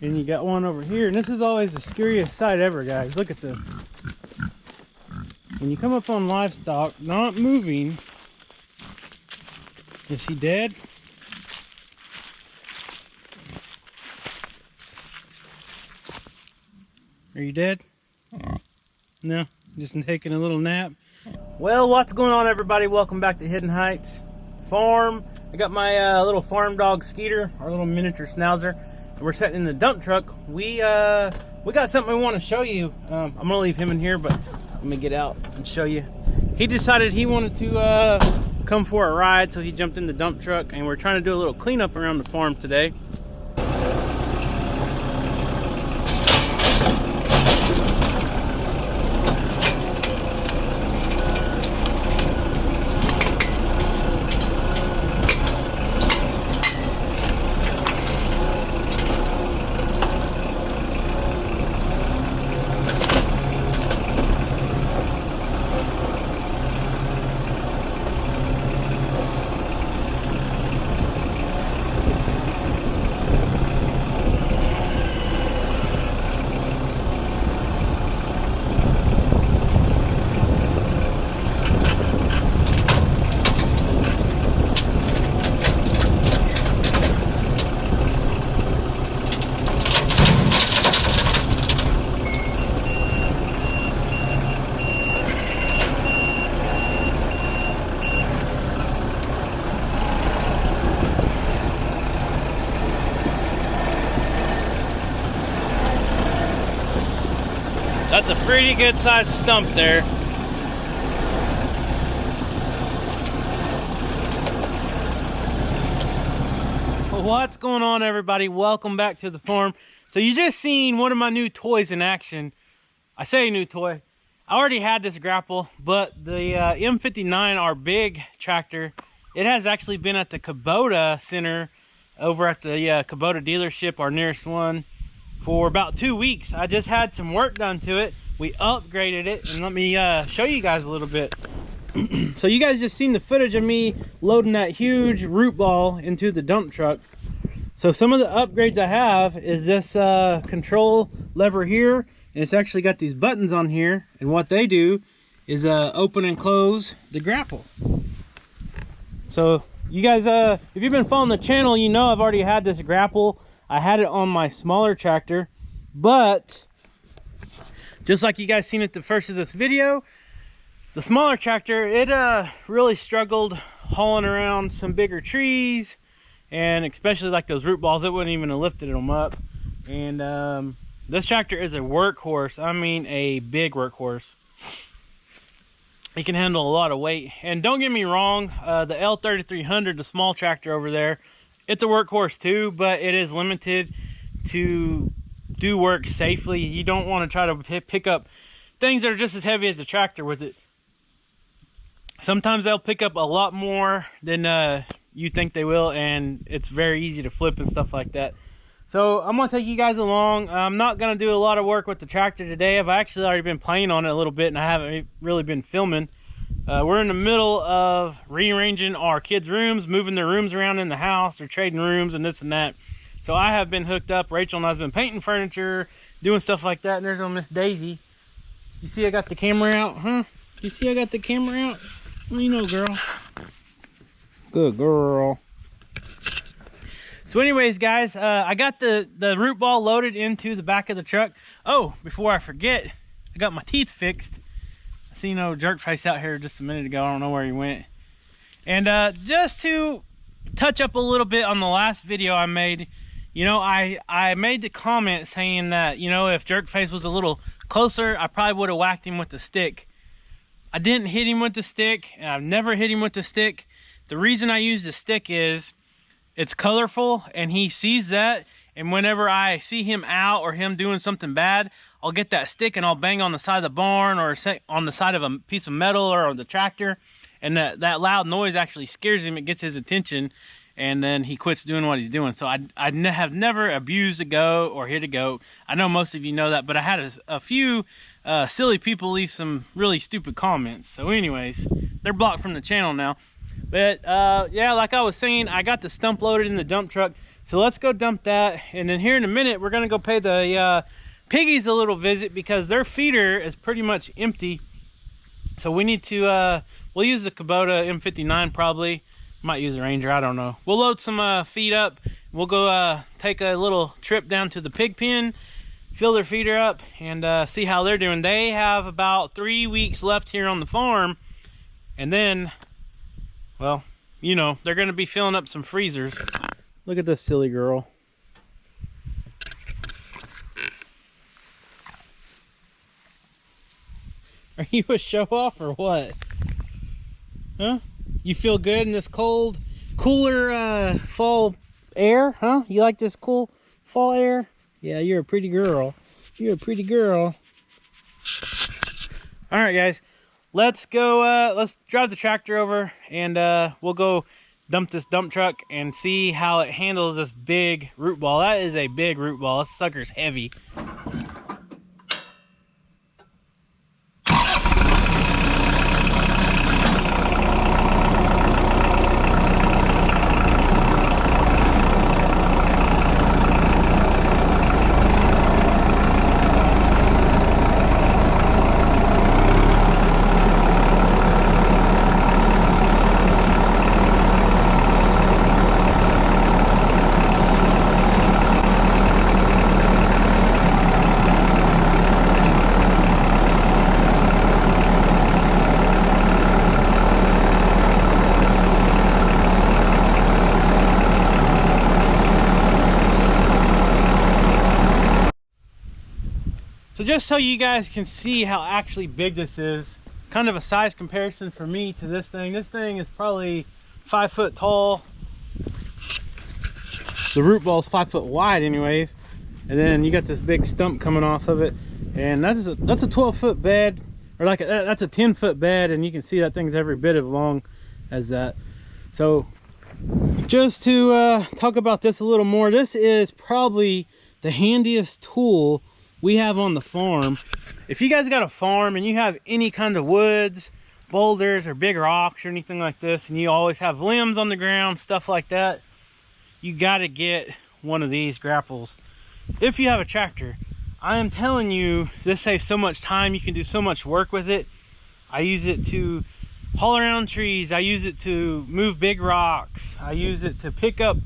And you got one over here, and this is always the scariest sight ever, guys. Look at this. When you come up on livestock not moving, is he dead? Are you dead? No, just taking a little nap. Well, what's going on, everybody? Welcome back to Hidden Heights Farm. I got my little farm dog Skeeter, our little miniature schnauzer. We're sitting in the dump truck. We got something we want to show you. I'm gonna leave him in here, but let me get out and show you. He decided he wanted to come for a ride, so he jumped in the dump truck, and we're trying to do a little cleanup around the farm today. That's a pretty good sized stump there. What's going on, everybody? Welcome back to the farm. So you just seen one of my new toys in action. I say new toy. I already had this grapple, but the M59, our big tractor, it has actually been at the Kubota Center over at the Kubota dealership, our nearest one, for about 2 weeks. I just had some work done to it. We upgraded it, and let me show you guys a little bit. So you guys just seen the footage of me loading that huge root ball into the dump truck. So some of the upgrades I have is this control lever here, and it's actually got these buttons on here, and what they do is open and close the grapple. So you guys, if you've been following the channel, you know I've already had this grapple. I had it on my smaller tractor, but just like you guys seen at the first of this video, the smaller tractor, it really struggled hauling around some bigger trees, and especially like those root balls, it wouldn't even have lifted them up. And this tractor is a workhorse. I mean a big workhorse. It can handle a lot of weight. And don't get me wrong, the L3300, the small tractor over there, it's a workhorse too, but it is limited to do work safely. You don't want to try to pick up things that are just as heavy as the tractor with it. Sometimes they'll pick up a lot more than you think they will, and it's very easy to flip and stuff like that. So I'm going to take you guys along. I'm not going to do a lot of work with the tractor today. I've actually already been playing on it a little bit, and I haven't really been filming. We're in the middle of rearranging our kids' rooms, moving their rooms around in the house. They're trading rooms and this and that. So I have been hooked up. Rachel and I have been painting furniture, doing stuff like that. And there's on Miss Daisy. You see I got the camera out, huh? You see I got the camera out? What do you know, girl? Good girl. So anyways, guys, I got the root ball loaded into the back of the truck. Oh, before I forget, I got my teeth fixed. You know, Jerkface out here just a minute ago. I don't know where he went. And just to touch up a little bit on the last video I made, you know, I made the comment saying that, you know, if Jerkface was a little closer, I probably would have whacked him with the stick. I didn't hit him with the stick, and I've never hit him with the stick. The reason I use the stick is it's colorful, and he sees that, and whenever I see him out or him doing something bad, I'll get that stick and I'll bang on the side of the barn or on the side of a piece of metal or on the tractor, and that loud noise actually scares him. It gets his attention, and then he quits doing what he's doing. So I have never abused a goat or hit a goat. I know most of you know that, but I had a few silly people leave some really stupid comments. So anyways, they're blocked from the channel now. But yeah, like I was saying, I got the stump loaded in the dump truck. So let's go dump that, and then here in a minute we're gonna go pay the piggies a little visit because their feeder is pretty much empty. So we need to we'll use the Kubota M59 probably. Might use a Ranger, I don't know. We'll load some feed up. We'll go take a little trip down to the pig pen, fill their feeder up, and see how they're doing. They have about 3 weeks left here on the farm, and then, well, you know, they're gonna be filling up some freezers. Look at this silly girl. Are you a show off or what? Huh? You feel good in this cold, cooler fall air, huh? You like this cool fall air? Yeah, you're a pretty girl. You're a pretty girl. All right, guys. Let's go, let's drive the tractor over, and we'll go dump this dump truck and see how it handles this big root ball. That is a big root ball. This sucker's heavy. So just so you guys can see how actually big this is, kind of a size comparison for me to this thing. This thing is probably 5 foot tall. The root ball is 5 foot wide anyways. And then you got this big stump coming off of it. And that's a 12-foot bed, or like that's a 10-foot bed, and you can see that thing's every bit as long as that. So just to talk about this a little more, this is probably the handiest tool we have on the farm. If you guys got a farm and you have any kind of woods, boulders, or big rocks or anything like this, and you always have limbs on the ground, stuff like that, you got to get one of these grapples. If you have a tractor, I am telling you, this saves so much time. You can do so much work with it. I use it to haul around trees. I use it to move big rocks. I use it to pick up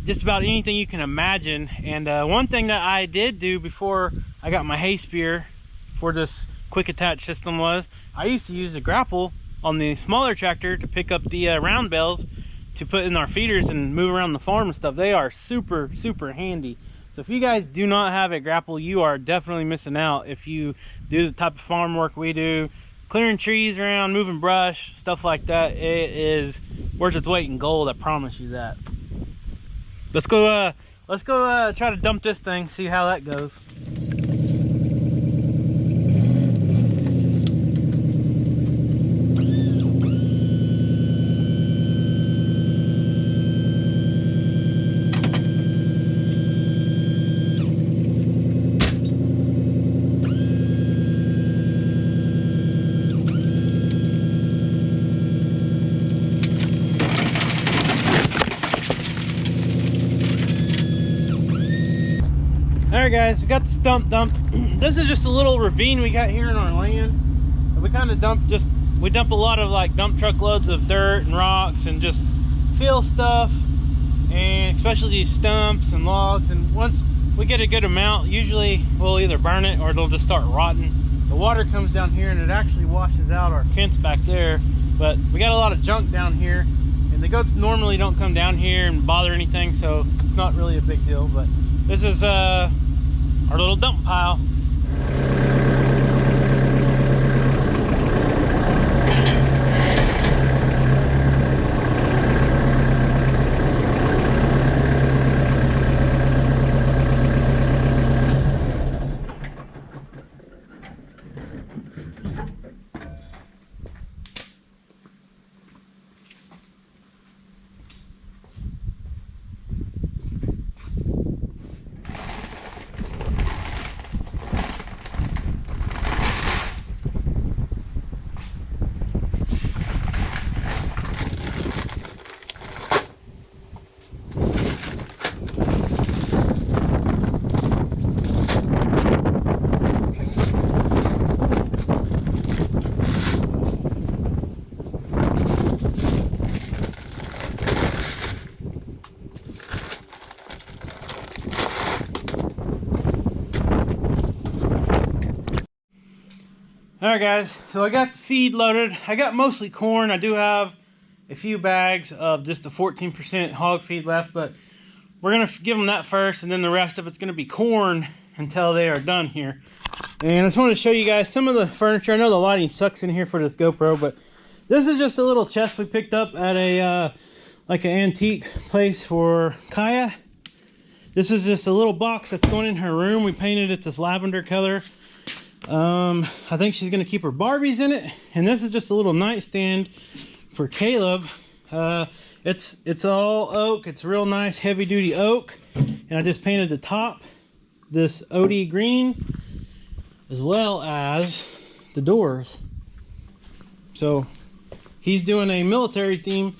just about anything you can imagine. And one thing that I did do before I got my hay spear for this quick attach system was I used to use a grapple on the smaller tractor to pick up the round bales to put in our feeders and move around the farm and stuff. They are super handy. So if you guys do not have a grapple, you are definitely missing out. If you do the type of farm work we do, clearing trees around, moving brush, stuff like that, it is worth its weight in gold, I promise you that. Let's go try to dump this thing, see how that goes. Alright guys, we got the stump dumped. This is just a little ravine we got here in our land. We kind of dump a lot of like dump truck loads of dirt and rocks and just fill stuff, and especially these stumps and logs. And once we get a good amount, usually we'll either burn it or it'll just start rotting. The water comes down here and it actually washes out our fence back there. But we got a lot of junk down here, and the goats normally don't come down here and bother anything, so it's not really a big deal. But this is our little dump pile. Alright guys, so I got the feed loaded. I got mostly corn. I do have a few bags of just the 14% hog feed left, but we're going to give them that first, and then the rest of it's going to be corn until they are done here. And I just wanted to show you guys some of the furniture. I know the lighting sucks in here for this GoPro, but this is just a little chest we picked up at a like an antique place for Kaya. This is just a little box that's going in her room. We painted it this lavender color. I think she's going to keep her Barbies in it. And this is just a little nightstand for Caleb. It's all oak. It's real nice heavy duty oak. And I just painted the top this OD green, as well as the doors. So he's doing a military theme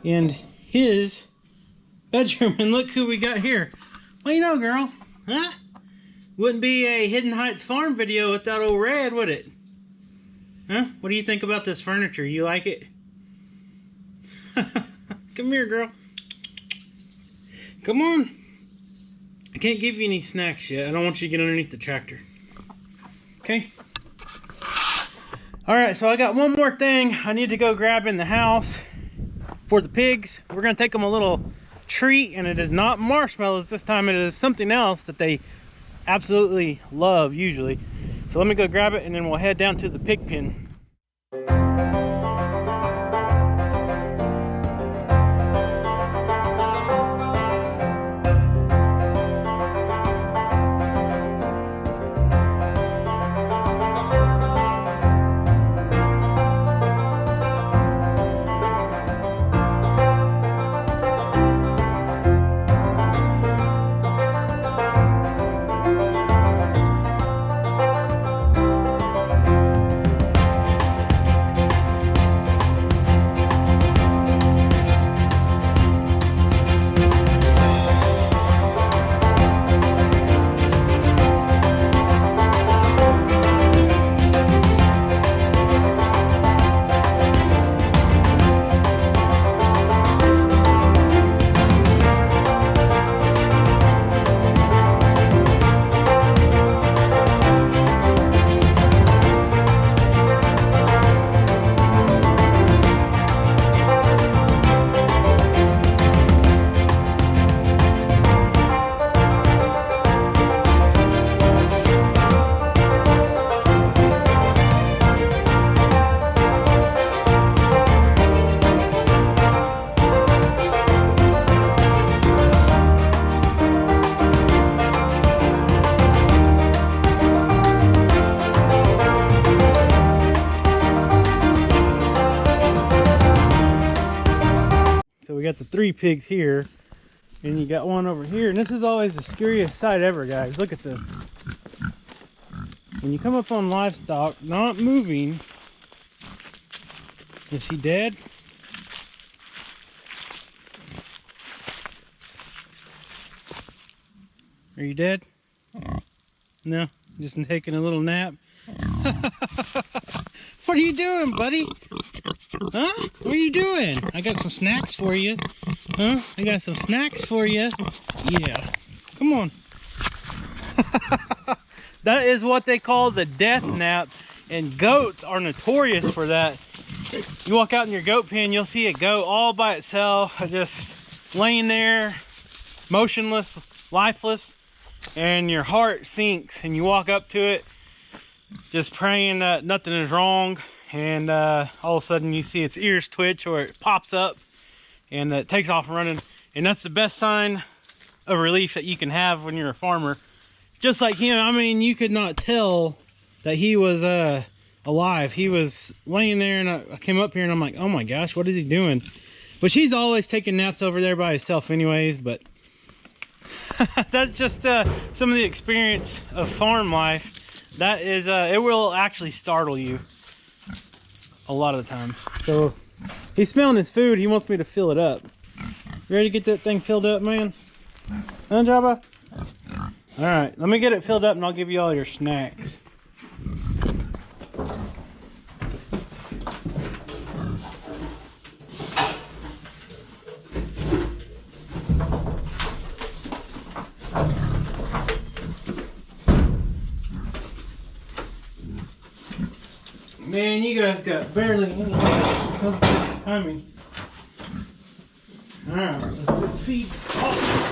in his bedroom. And look who we got here. Well, you know, girl, huh? Wouldn't be a Hidden Heights farm video without old Red, would it? Huh? What do you think about this furniture? You like it? Come here, girl. Come on. I can't give you any snacks yet. I don't want you to get underneath the tractor. Okay? Alright, so I got one more thing I need to go grab in the house for the pigs. We're going to take them a little treat, and it is not marshmallows this time. It is something else that they absolutely love usually. So let me go grab it, and then we'll head down to the pig pen. We got the 3 pigs here, and you got one over here, and this is always the scariest sight ever, guys. Look at this. When you come up on livestock not moving, is he dead? Are you dead? No, just taking a little nap. What are you doing, buddy? Huh? What are you doing? I got some snacks for you. Huh? I got some snacks for you. Yeah. Come on. That is what they call the death nap, and goats are notorious for that. You walk out in your goat pen, you'll see a goat all by itself, just laying there, motionless, lifeless, and your heart sinks, and you walk up to it just praying that nothing is wrong, and all of a sudden you see its ears twitch, or it pops up and it takes off running. And that's the best sign of relief that you can have when you're a farmer. Just like him, I mean, you could not tell that he was alive. He was laying there, and I came up here and I'm like, oh my gosh, what is he doing? Which he's always taking naps over there by himself anyways, but that's just some of the experience of farm life. That is, it will actually startle you a lot of the time. So he's smelling his food. He wants me to fill it up. You ready to get that thing filled up, man? Huh, Jabba? All right, let me get it filled up and I'll give you all your snacks. Man, you guys got barely any timing. Alright, let's put the feed. Oh.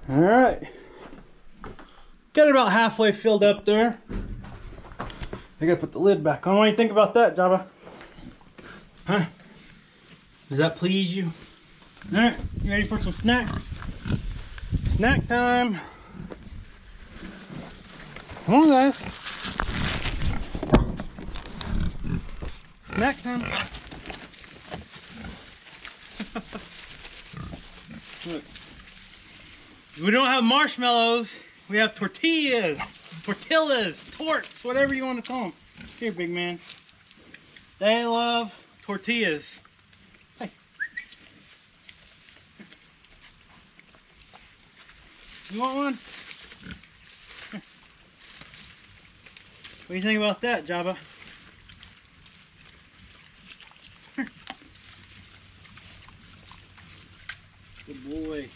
All right, got it about halfway filled up there. I gotta put the lid back on. What do you think about that, Java? Huh? Does that please you? All right, you ready for some snacks? Snack time. Come on, guys. Snack time. Look. We don't have marshmallows. We have tortillas, torts, whatever you want to call them. Here, big man. They love tortillas. Hey. You want one? Here. What do you think about that, Java? Here. Good boy.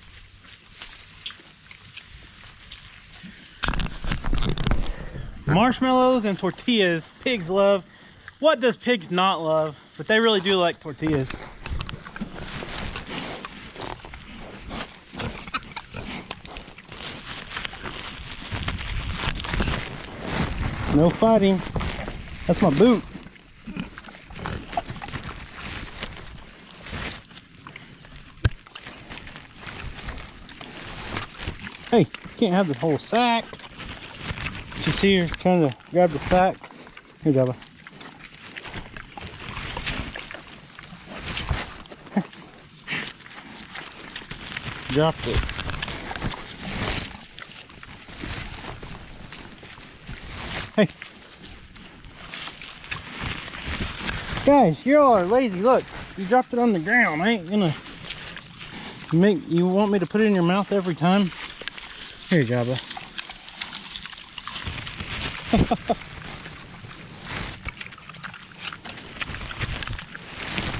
Marshmallows and tortillas, pigs love. What does pigs not love? But they really do like tortillas. No fighting. That's my boot. Hey, you can't have this whole sack. You see her trying to grab the sack. Here, Java. Dropped it. Hey. Guys, you all are lazy. Look, you dropped it on the ground. I ain't gonna you want me to put it in your mouth every time? Here, Java.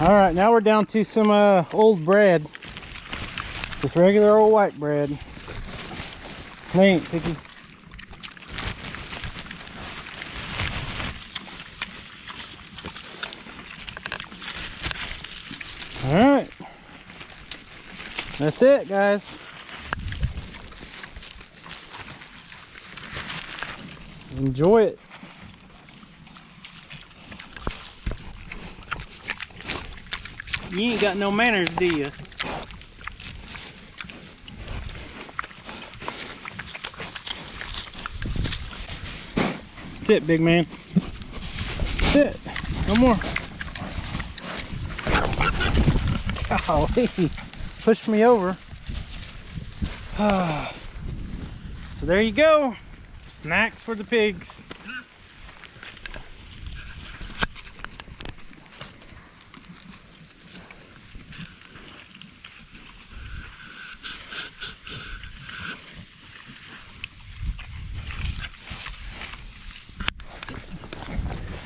All right, now we're down to some old bread. Just regular old white bread. They ain't picky. All right. That's it, guys. Enjoy it. You ain't got no manners, do you? That's it, big man. That's it. No more. Golly. Pushed me over. So there you go. Snacks for the pigs.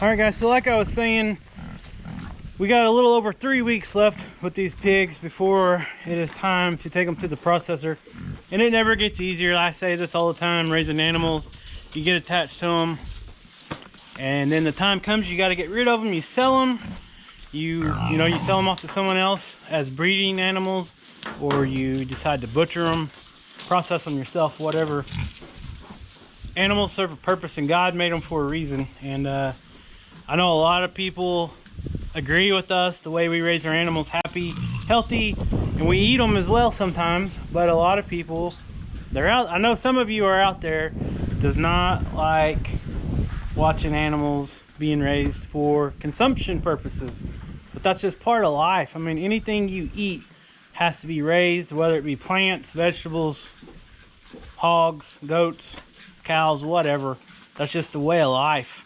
Alright guys, so like I was saying, we got a little over 3 weeks left with these pigs before it is time to take them to the processor. And it never gets easier. I say this all the time, raising animals. You get attached to them, and then the time comes you got to get rid of them. You sell them. You sell them off to someone else as breeding animals, or you decide to butcher them, process them yourself, whatever. Animals serve a purpose, and God made them for a reason. And I know a lot of people agree with us, the way we raise our animals, happy, healthy, and we eat them as well sometimes. But a lot of people, they're out. I know some of you are out there, does not like watching animals being raised for consumption purposes, but that's just part of life. I mean, anything you eat has to be raised, whether it be plants, vegetables, hogs, goats, cows, whatever. That's just the way of life.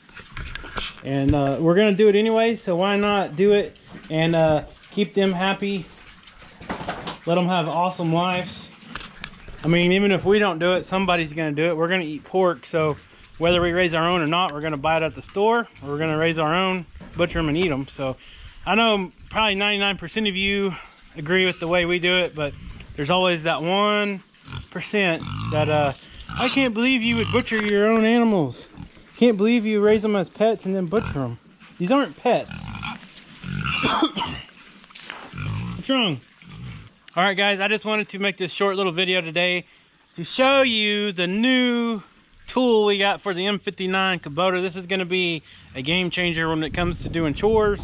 And we're gonna do it anyway, so why not do it and keep them happy, let them have awesome lives. I mean, even if we don't do it, somebody's gonna do it. We're gonna eat pork, so whether we raise our own or not, we're gonna buy it at the store, or we're gonna raise our own, butcher them and eat them. So I know probably 99% of you agree with the way we do it, but there's always that 1% that I can't believe you would butcher your own animals. Can't believe you raise them as pets and then butcher them. These aren't pets. What's wrong? All right, guys, I just wanted to make this short little video today to show you the new tool we got for the M59 Kubota. This is going to be a game changer when it comes to doing chores,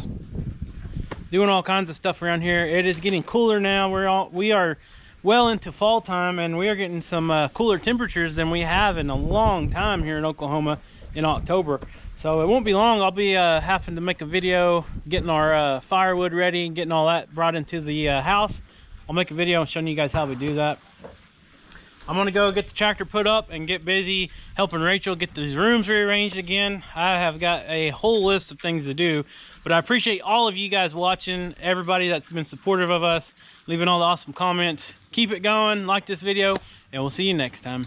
doing all kinds of stuff around here. It is getting cooler now. We are well into fall time, and we are getting some cooler temperatures than we have in a long time here in Oklahoma in October. So it won't be long. I'll be having to make a video getting our firewood ready and getting all that brought into the house. I'll make a video showing you guys how we do that. I'm gonna go get the tractor put up and get busy helping Rachel get these rooms rearranged again. I have got a whole list of things to do, but I appreciate all of you guys watching, everybody that's been supportive of us, leaving all the awesome comments. Keep it going, like this video, and we'll see you next time.